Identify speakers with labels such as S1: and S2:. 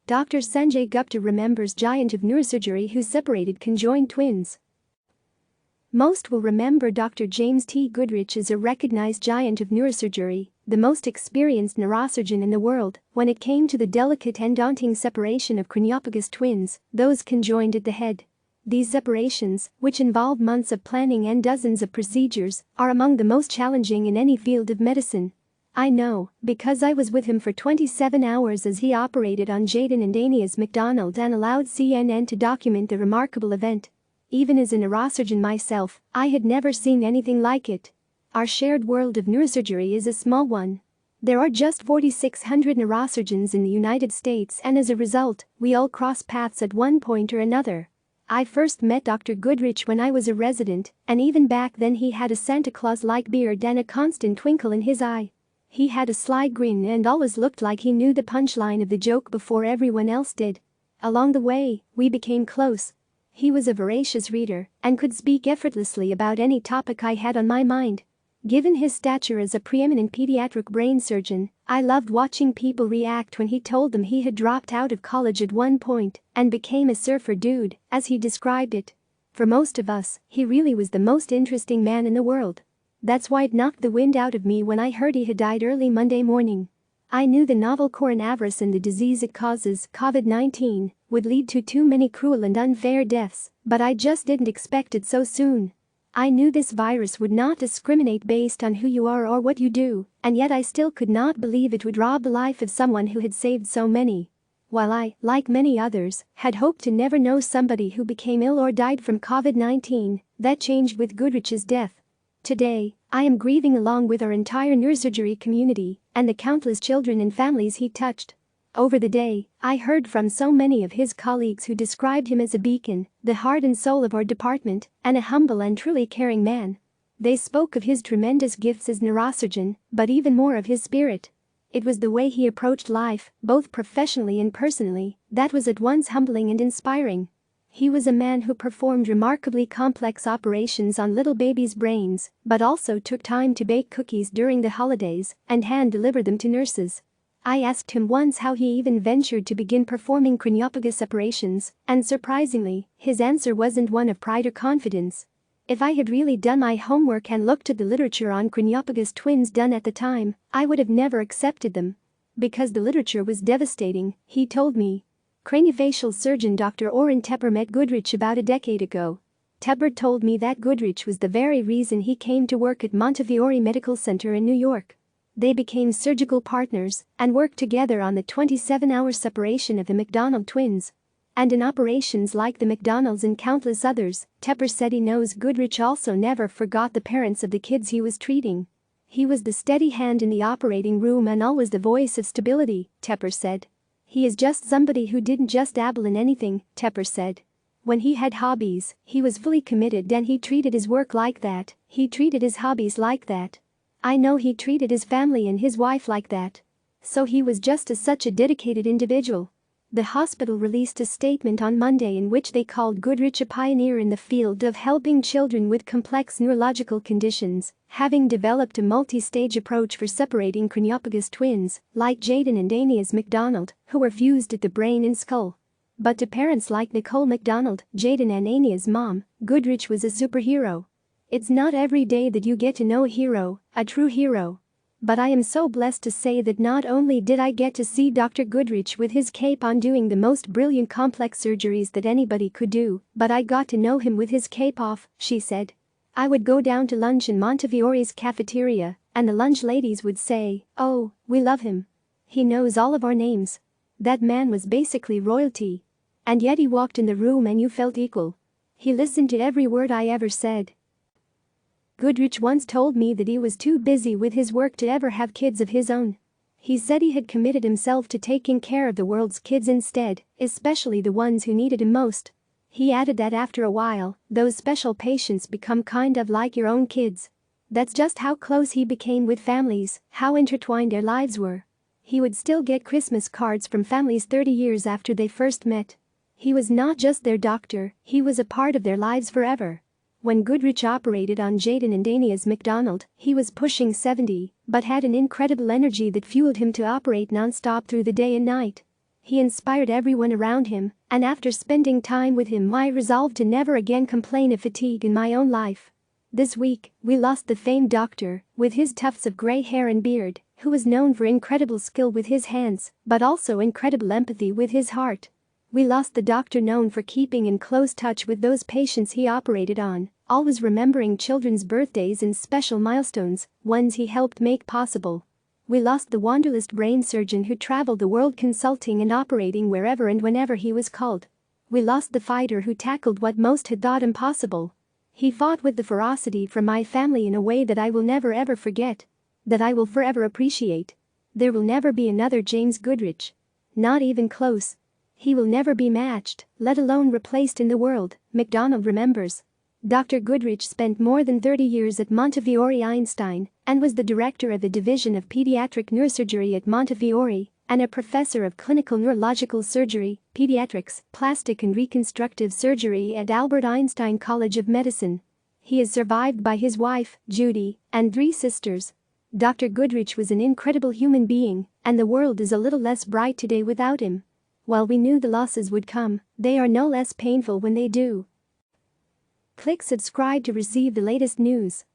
S1: Dr. Sanjay Gupta remembers giant of neurosurgery who separated conjoined twins. Most will remember Dr. James T. Goodrich as a recognized giant of neurosurgery, the most experienced neurosurgeon in the world when it came to the delicate and daunting separation of craniopagus twins, those conjoined at the head. These separations, which involve months of planning and dozens of procedures, are among the most challenging in any field of medicine. I know, because I was with him for 27 hours as he operated on Jadon and Anias McDonald and allowed CNN to document the remarkable event. Even as a neurosurgeon myself, I had never seen anything like it. Our shared world of neurosurgery is a small one. There are just 4,600 neurosurgeons in the United States, and as a result, we all cross paths at one point or another. I first met Dr. Goodrich when I was a resident, and even back then he had a Santa Claus-like beard and a constant twinkle in his eye. He had a sly grin and always looked like he knew the punchline of the joke before everyone else did. Along the way, we became close. He was a voracious reader and could speak effortlessly about any topic I had on my mind. Given his stature as a preeminent pediatric brain surgeon, I loved watching people react when he told them he had dropped out of college at one point and became a surfer dude, as he described it. For most of us, he really was the most interesting man in the world. That's why it knocked the wind out of me when I heard he had died early Monday morning. I knew the novel coronavirus and the disease it causes, COVID-19, would lead to too many cruel and unfair deaths, but I just didn't expect it so soon. I knew this virus would not discriminate based on who you are or what you do, and yet I still could not believe it would rob the life of someone who had saved so many. While I, like many others, had hoped to never know somebody who became ill or died from COVID-19, that changed with Goodrich's death. Today, I am grieving along with our entire neurosurgery community and the countless children and families he touched. Over the day, I heard from so many of his colleagues who described him as a beacon, the heart and soul of our department, and a humble and truly caring man. They spoke of his tremendous gifts as neurosurgeon, but even more of his spirit. It was the way he approached life, both professionally and personally, that was at once humbling and inspiring. He was a man who performed remarkably complex operations on little babies' brains, but also took time to bake cookies during the holidays and hand-deliver them to nurses. I asked him once how he even ventured to begin performing craniopagus separations, and surprisingly, his answer wasn't one of pride or confidence. If I had really done my homework and looked at the literature on craniopagus twins done at the time, I would have never accepted them. Because the literature was devastating, he told me. Craniofacial surgeon Dr. Orrin Tepper met Goodrich about a decade ago. Tepper told me that Goodrich was the very reason he came to work at Montefiore Medical Center in New York. They became surgical partners and worked together on the 27-hour separation of the McDonald twins. And in operations like the McDonalds and countless others, Tepper said he knows Goodrich also never forgot the parents of the kids he was treating. He was the steady hand in the operating room and always the voice of stability, Tepper said. He is just somebody who didn't just dabble in anything, Tepper said. When he had hobbies, he was fully committed and he treated his work like that, he treated his hobbies like that. I know he treated his family and his wife like that. So he was just such a dedicated individual. The hospital released a statement on Monday in which they called Goodrich a pioneer in the field of helping children with complex neurological conditions, having developed a multi-stage approach for separating craniopagus twins, like Jadon and Anias McDonald, who were fused at the brain and skull. But to parents like Nicole McDonald, Jadon and Anias' mom, Goodrich was a superhero. It's not every day that you get to know a hero, a true hero. But I am so blessed to say that not only did I get to see Dr. Goodrich with his cape on doing the most brilliant complex surgeries that anybody could do, but I got to know him with his cape off, she said. I would go down to lunch in Montefiore's cafeteria, and the lunch ladies would say, "Oh, we love him. He knows all of our names." That man was basically royalty. And yet he walked in the room and you felt equal. He listened to every word I ever said. Goodrich once told me that he was too busy with his work to ever have kids of his own. He said he had committed himself to taking care of the world's kids instead, especially the ones who needed him most. He added that after a while, those special patients become kind of like your own kids. That's just how close he became with families, how intertwined their lives were. He would still get Christmas cards from families 30 years after they first met. He was not just their doctor, he was a part of their lives forever. When Goodrich operated on Jadon and Anias McDonald, he was pushing 70, but had an incredible energy that fueled him to operate non-stop through the day and night. He inspired everyone around him, and after spending time with him I resolved to never again complain of fatigue in my own life. This week, we lost the famed doctor, with his tufts of gray hair and beard, who was known for incredible skill with his hands, but also incredible empathy with his heart. We lost the doctor known for keeping in close touch with those patients he operated on, always remembering children's birthdays and special milestones, ones he helped make possible. We lost the wanderlust brain surgeon who traveled the world consulting and operating wherever and whenever he was called. We lost the fighter who tackled what most had thought impossible. He fought with the ferocity for my family in a way that I will never ever forget. That I will forever appreciate. There will never be another James Goodrich. Not even close. He will never be matched, let alone replaced in the world, McDonald remembers. Dr. Goodrich spent more than 30 years at Montefiore Einstein and was the director of the Division of Pediatric Neurosurgery at Montefiore and a professor of clinical neurological surgery, pediatrics, plastic and reconstructive surgery at Albert Einstein College of Medicine. He is survived by his wife, Judy, and 3 sisters. Dr. Goodrich was an incredible human being, and the world is a little less bright today without him. While we knew the losses would come, they are no less painful when they do. Click subscribe to receive the latest news.